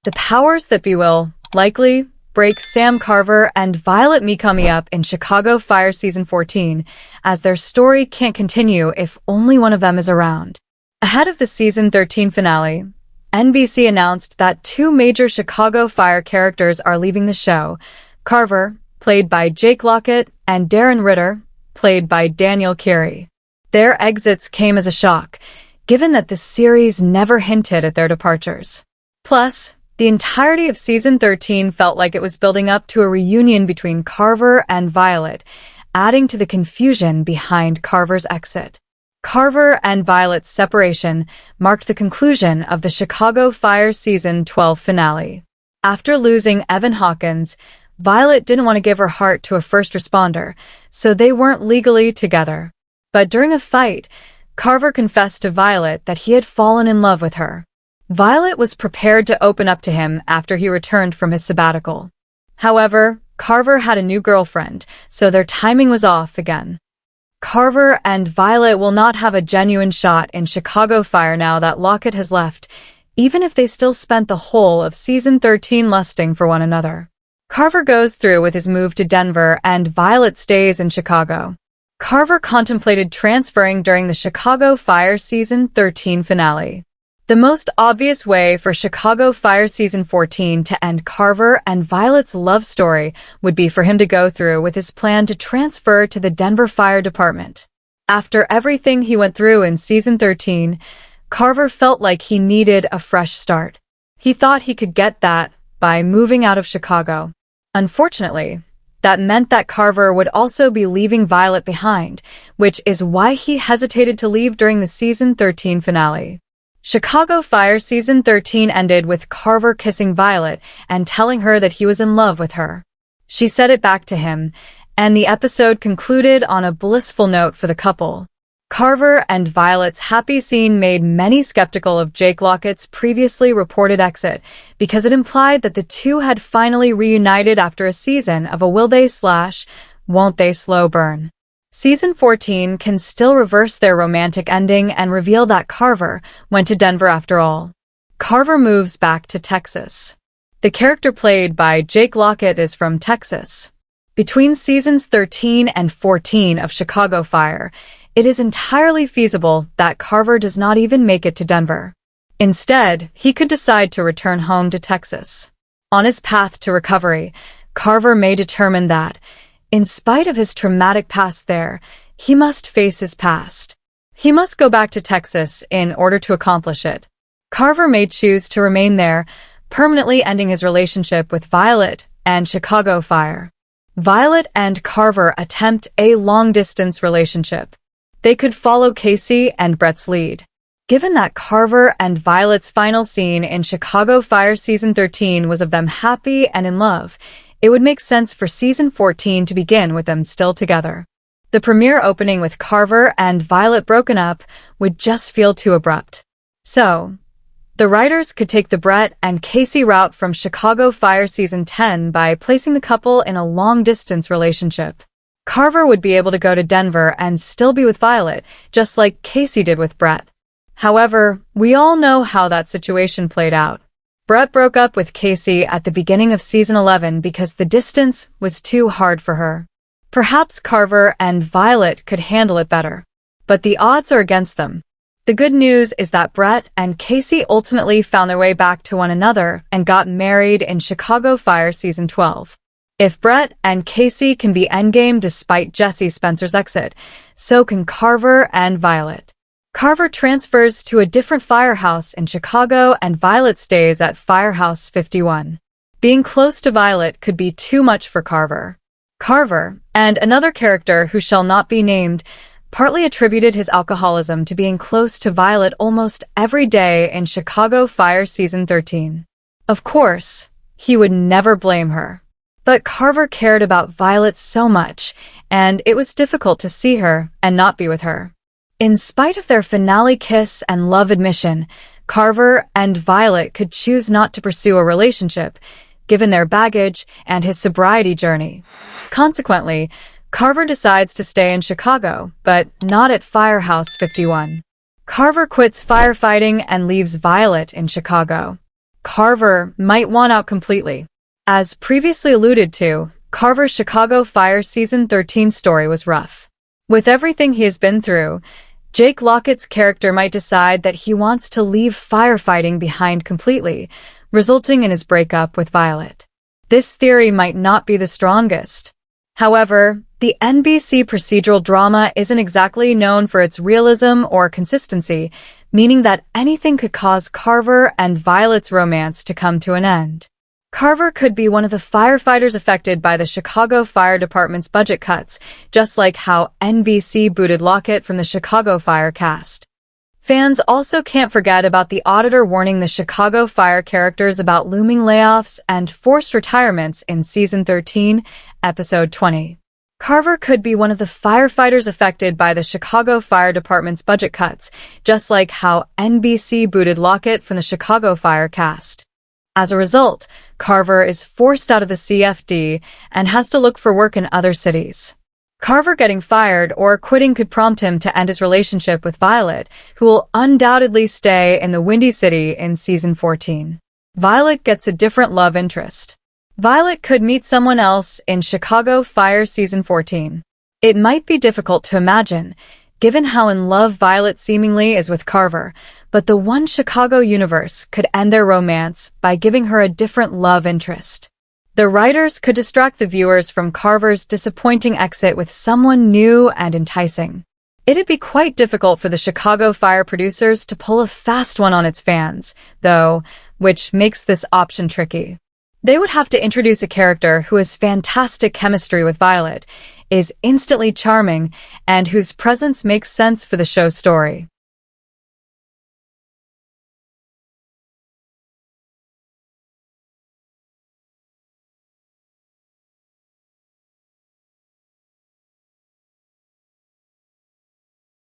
The powers that be will, likely, break Sam Carver and Violet Mikami up in Chicago Fire Season 14, as their story can't continue if only one of them is around. Ahead of the Season 13 finale, NBC announced that two major Chicago Fire characters are leaving the show: Carver, played by Jake Lockett, and Darren Ritter, played by Daniel Carey. Their exits came as a shock, given that the series never hinted at their departures. Plus, the entirety of Season 13 felt like it was building up to a reunion between Carver and Violet, adding to the confusion behind Carver's exit. Carver and Violet's separation marked the conclusion of the Chicago Fire Season 12 finale. After losing Evan Hawkins, Violet didn't want to give her heart to a first responder, so they weren't legally together. But during a fight, Carver confessed to Violet that he had fallen in love with her. Violet was prepared to open up to him after he returned from his sabbatical. However, Carver had a new girlfriend, so their timing was off again. Carver and Violet will not have a genuine shot in Chicago Fire now that Lockett has left, even if they still spent the whole of Season 13 lusting for one another. Carver goes through with his move to Denver and Violet stays in Chicago. Carver contemplated transferring during the Chicago Fire Season 13 finale. The most obvious way for Chicago Fire Season 14 to end Carver and Violet's love story would be for him to go through with his plan to transfer to the Denver Fire Department. After everything he went through in Season 13, Carver felt like he needed a fresh start. He thought he could get that by moving out of Chicago. Unfortunately, that meant that Carver would also be leaving Violet behind, which is why he hesitated to leave during the Season 13 finale. Chicago Fire Season 13 ended with Carver kissing Violet and telling her that he was in love with her. She said it back to him, and the episode concluded on a blissful note for the couple. Carver and Violet's happy scene made many skeptical of Jake Lockett's previously reported exit because it implied that the two had finally reunited after a season of a will-they/won't they slow burn. Season 14 can still reverse their romantic ending and reveal that Carver went to Denver after all. Carver moves back to Texas. The character played by Jake Lockett is from Texas. Between Seasons 13 and 14 of Chicago Fire, it is entirely feasible that Carver does not even make it to Denver. Instead, he could decide to return home to Texas. On his path to recovery, Carver may determine that, in spite of his traumatic past there, he must face his past. He must go back to Texas in order to accomplish it. Carver may choose to remain there, permanently ending his relationship with Violet and Chicago Fire. Violet and Carver attempt a long-distance relationship. They could follow Casey and Brett's lead. Given that Carver and Violet's final scene in Chicago Fire Season 13 was of them happy and in love, it would make sense for Season 14 to begin with them still together. The premiere opening with Carver and Violet broken up would just feel too abrupt. So, the writers could take the Brett and Casey route from Chicago Fire Season 10 by placing the couple in a long-distance relationship. Carver would be able to go to Denver and still be with Violet, just like Casey did with Brett. However, we all know how that situation played out. Brett broke up with Casey at the beginning of Season 11 because the distance was too hard for her. Perhaps Carver and Violet could handle it better. But the odds are against them. The good news is that Brett and Casey ultimately found their way back to one another and got married in Chicago Fire Season 12. If Brett and Casey can be endgame despite Jesse Spencer's exit, so can Carver and Violet. Carver transfers to a different firehouse in Chicago and Violet stays at Firehouse 51. Being close to Violet could be too much for Carver. Carver, and another character who shall not be named, partly attributed his alcoholism to being close to Violet almost every day in Chicago Fire Season 13. Of course, he would never blame her. But Carver cared about Violet so much, and it was difficult to see her and not be with her. In spite of their finale kiss and love admission, Carver and Violet could choose not to pursue a relationship, given their baggage and his sobriety journey. Consequently, Carver decides to stay in Chicago, but not at Firehouse 51. Carver quits firefighting and leaves Violet in Chicago. Carver might want out completely. As previously alluded to, Carver's Chicago Fire Season 13 story was rough. With everything he has been through, Jake Lockett's character might decide that he wants to leave firefighting behind completely, resulting in his breakup with Violet. This theory might not be the strongest. However, the NBC procedural drama isn't exactly known for its realism or consistency, meaning that anything could cause Carver and Violet's romance to come to an end. Carver could be one of the firefighters affected by the Chicago Fire Department's budget cuts, just like how NBC booted Lockett from the Chicago Fire cast. Fans also can't forget about the auditor warning the Chicago Fire characters about looming layoffs and forced retirements in Season 13, Episode 20. Carver could be one of the firefighters affected by the Chicago Fire Department's budget cuts, just like how NBC booted Lockett from the Chicago Fire cast. As a result, Carver is forced out of the CFD and has to look for work in other cities. Carver getting fired or quitting could prompt him to end his relationship with Violet, who will undoubtedly stay in the Windy City in Season 14. Violet gets a different love interest. Violet could meet someone else in Chicago Fire Season 14. It might be difficult to imagine, given how in love Violet seemingly is with Carver, but the One Chicago universe could end their romance by giving her a different love interest. The writers could distract the viewers from Carver's disappointing exit with someone new and enticing. It'd be quite difficult for the Chicago Fire producers to pull a fast one on its fans, though, which makes this option tricky. They would have to introduce a character who has fantastic chemistry with Violet, is instantly charming, and whose presence makes sense for the show's story.